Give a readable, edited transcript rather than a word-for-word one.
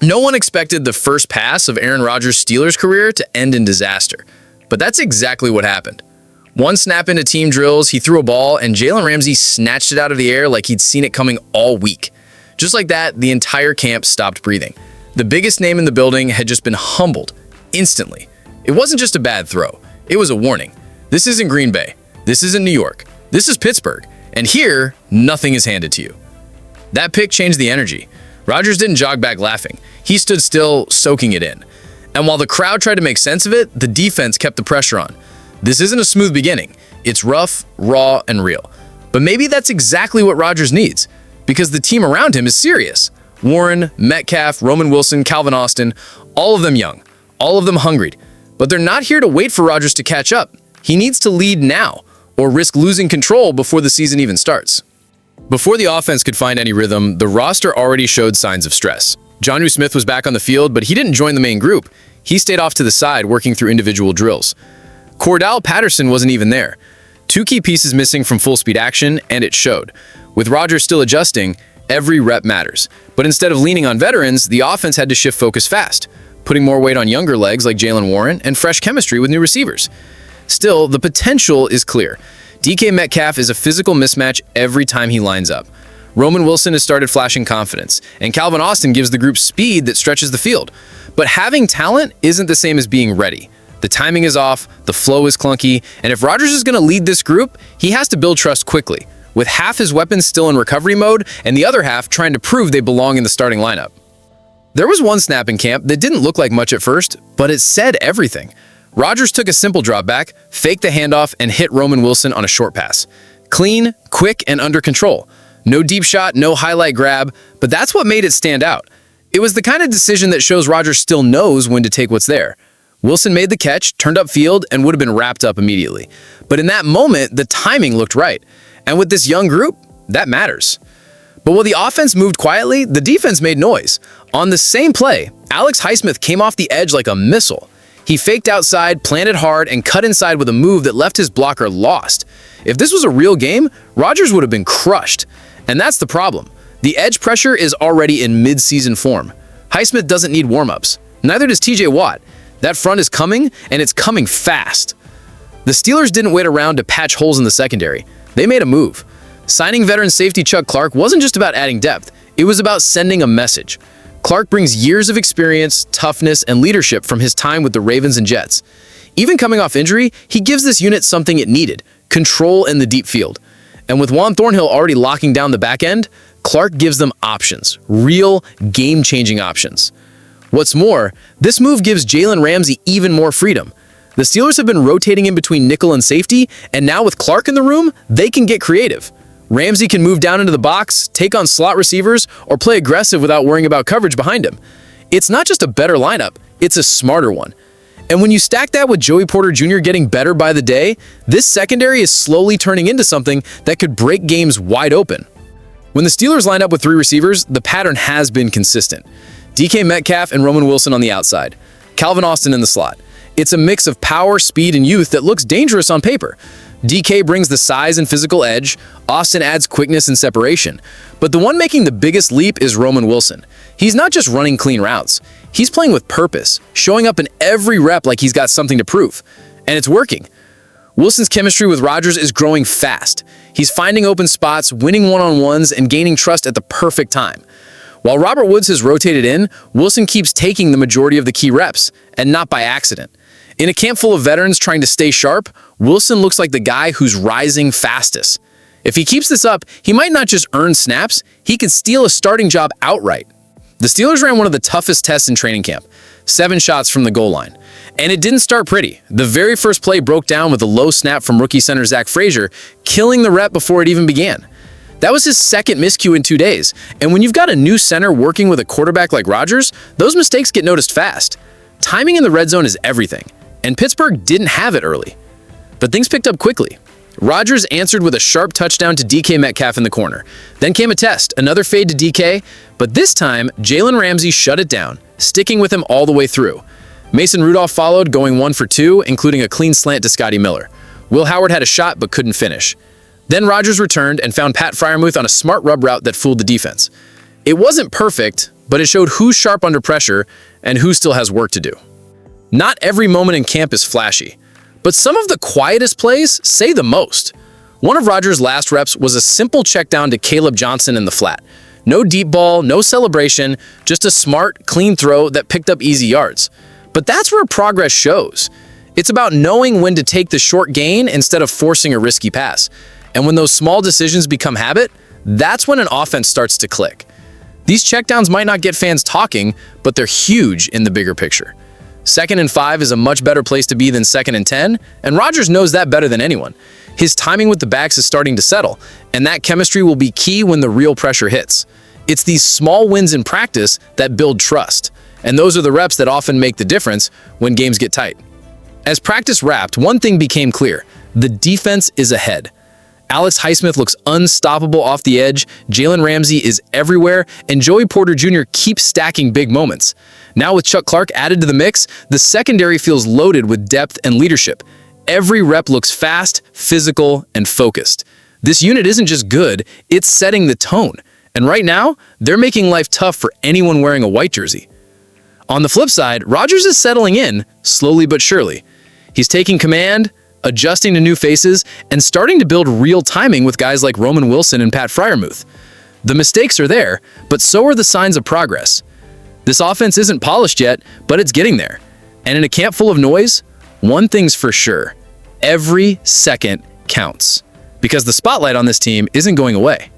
No one expected the first pass of Aaron Rodgers' Steelers career to end in disaster, but that's exactly what happened. One snap into team drills, he threw a ball, and Jalen Ramsey snatched it out of the air like he'd seen it coming all week. Just like that, the entire camp stopped breathing. The biggest name in the building had just been humbled instantly. It wasn't just a bad throw. It was a warning. This isn't Green Bay. This isn't New York. This is Pittsburgh. And here, nothing is handed to you. That pick changed the energy. Rodgers didn't jog back laughing. He stood still, soaking it in. And while the crowd tried to make sense of it, the defense kept the pressure on. This isn't a smooth beginning. It's rough, raw, and real. But maybe that's exactly what Rodgers needs, because the team around him is serious. Warren, Metcalf, Roman Wilson, Calvin Austin, all of them young, all of them hungry. But they're not here to wait for Rodgers to catch up. He needs to lead now, or risk losing control before the season even starts. Before the offense could find any rhythm, the roster already showed signs of stress. Jonnu Smith was back on the field, but he didn't join the main group. He stayed off to the side, working through individual drills. Cordell Patterson wasn't even there. Two key pieces missing from full-speed action, and it showed. With Rodgers still adjusting, every rep matters. But instead of leaning on veterans, the offense had to shift focus fast, putting more weight on younger legs like Jaylen Warren and fresh chemistry with new receivers. Still, the potential is clear. DK Metcalf is a physical mismatch every time he lines up. Roman Wilson has started flashing confidence, and Calvin Austin gives the group speed that stretches the field. But having talent isn't the same as being ready. The timing is off, the flow is clunky, and if Rodgers is going to lead this group, he has to build trust quickly, with half his weapons still in recovery mode and the other half trying to prove they belong in the starting lineup. There was one snap in camp that didn't look like much at first, but it said everything. Rodgers took a simple drop back, faked the handoff, and hit Roman Wilson on a short pass. Clean, quick, and under control. No deep shot, no highlight grab, but that's what made it stand out. It was the kind of decision that shows Rodgers still knows when to take what's there. Wilson made the catch, turned upfield, and would have been wrapped up immediately. But in that moment, the timing looked right. And with this young group, that matters. But while the offense moved quietly, the defense made noise. On the same play, Alex Highsmith came off the edge like a missile. He faked outside, planted hard, and cut inside with a move that left his blocker lost. If this was a real game, Rodgers would have been crushed. And that's the problem. The edge pressure is already in mid-season form. Highsmith doesn't need warm-ups. Neither does TJ Watt. That front is coming, and it's coming fast. The Steelers didn't wait around to patch holes in the secondary. They made a move. Signing veteran safety Chuck Clark wasn't just about adding depth. It was about sending a message. Clark brings years of experience, toughness, and leadership from his time with the Ravens and Jets. Even coming off injury, he gives this unit something it needed: control in the deep field. And with Juan Thornhill already locking down the back end, Clark gives them options, real game-changing options. What's more, this move gives Jalen Ramsey even more freedom. The Steelers have been rotating in between nickel and safety, and now with Clark in the room, they can get creative. Ramsey can move down into the box, take on slot receivers, or play aggressive without worrying about coverage behind him. It's not just a better lineup, it's a smarter one. And when you stack that with Joey Porter Jr. getting better by the day, this secondary is slowly turning into something that could break games wide open. When the Steelers line up with three receivers, the pattern has been consistent. DK Metcalf and Roman Wilson on the outside. Calvin Austin in the slot. It's a mix of power, speed, and youth that looks dangerous on paper. DK brings the size and physical edge. Austin adds quickness and separation. But the one making the biggest leap is Roman Wilson. He's not just running clean routes. He's playing with purpose, showing up in every rep like he's got something to prove. And it's working. Wilson's chemistry with Rodgers is growing fast. He's finding open spots, winning one-on-ones, and gaining trust at the perfect time. While Robert Woods has rotated in, Wilson keeps taking the majority of the key reps, and not by accident. In a camp full of veterans trying to stay sharp, Wilson looks like the guy who's rising fastest. If he keeps this up, he might not just earn snaps, he could steal a starting job outright. The Steelers ran one of the toughest tests in training camp, 7 shots from the goal line. And it didn't start pretty. The very first play broke down with a low snap from rookie center Zach Frazier, killing the rep before it even began. That was his second miscue in 2 days, and when you've got a new center working with a quarterback like Rodgers, those mistakes get noticed fast. Timing in the red zone is everything, and Pittsburgh didn't have it early. But things picked up quickly. Rodgers answered with a sharp touchdown to DK Metcalf in the corner. Then came a test, another fade to DK, but this time, Jalen Ramsey shut it down, sticking with him all the way through. Mason Rudolph followed, going 1 for 2, including a clean slant to Scotty Miller. Will Howard had a shot but couldn't finish. Then Rodgers returned and found Pat Freiermuth on a smart rub route that fooled the defense. It wasn't perfect, but it showed who's sharp under pressure and who still has work to do. Not every moment in camp is flashy, but some of the quietest plays say the most. One of Rodgers' last reps was a simple check down to Caleb Johnson in the flat. No deep ball, no celebration, just a smart, clean throw that picked up easy yards. But that's where progress shows. It's about knowing when to take the short gain instead of forcing a risky pass. And when those small decisions become habit, that's when an offense starts to click. These checkdowns might not get fans talking, but they're huge in the bigger picture. 2nd and 5 is a much better place to be than 2nd and 10, and Rodgers knows that better than anyone. His timing with the backs is starting to settle, and that chemistry will be key when the real pressure hits. It's these small wins in practice that build trust, and those are the reps that often make the difference when games get tight. As practice wrapped, one thing became clear: the defense is ahead. Alex Highsmith looks unstoppable off the edge, Jalen Ramsey is everywhere, and Joey Porter Jr. keeps stacking big moments. Now with Chuck Clark added to the mix, the secondary feels loaded with depth and leadership. Every rep looks fast, physical, and focused. This unit isn't just good, it's setting the tone. And right now, they're making life tough for anyone wearing a white jersey. On the flip side, Rodgers is settling in, slowly but surely. He's taking command, adjusting to new faces, and starting to build real timing with guys like Roman Wilson and Pat Freiermuth. The mistakes are there, but so are the signs of progress. This offense isn't polished yet, but it's getting there. And in a camp full of noise, one thing's for sure: every second counts. Because the spotlight on this team isn't going away.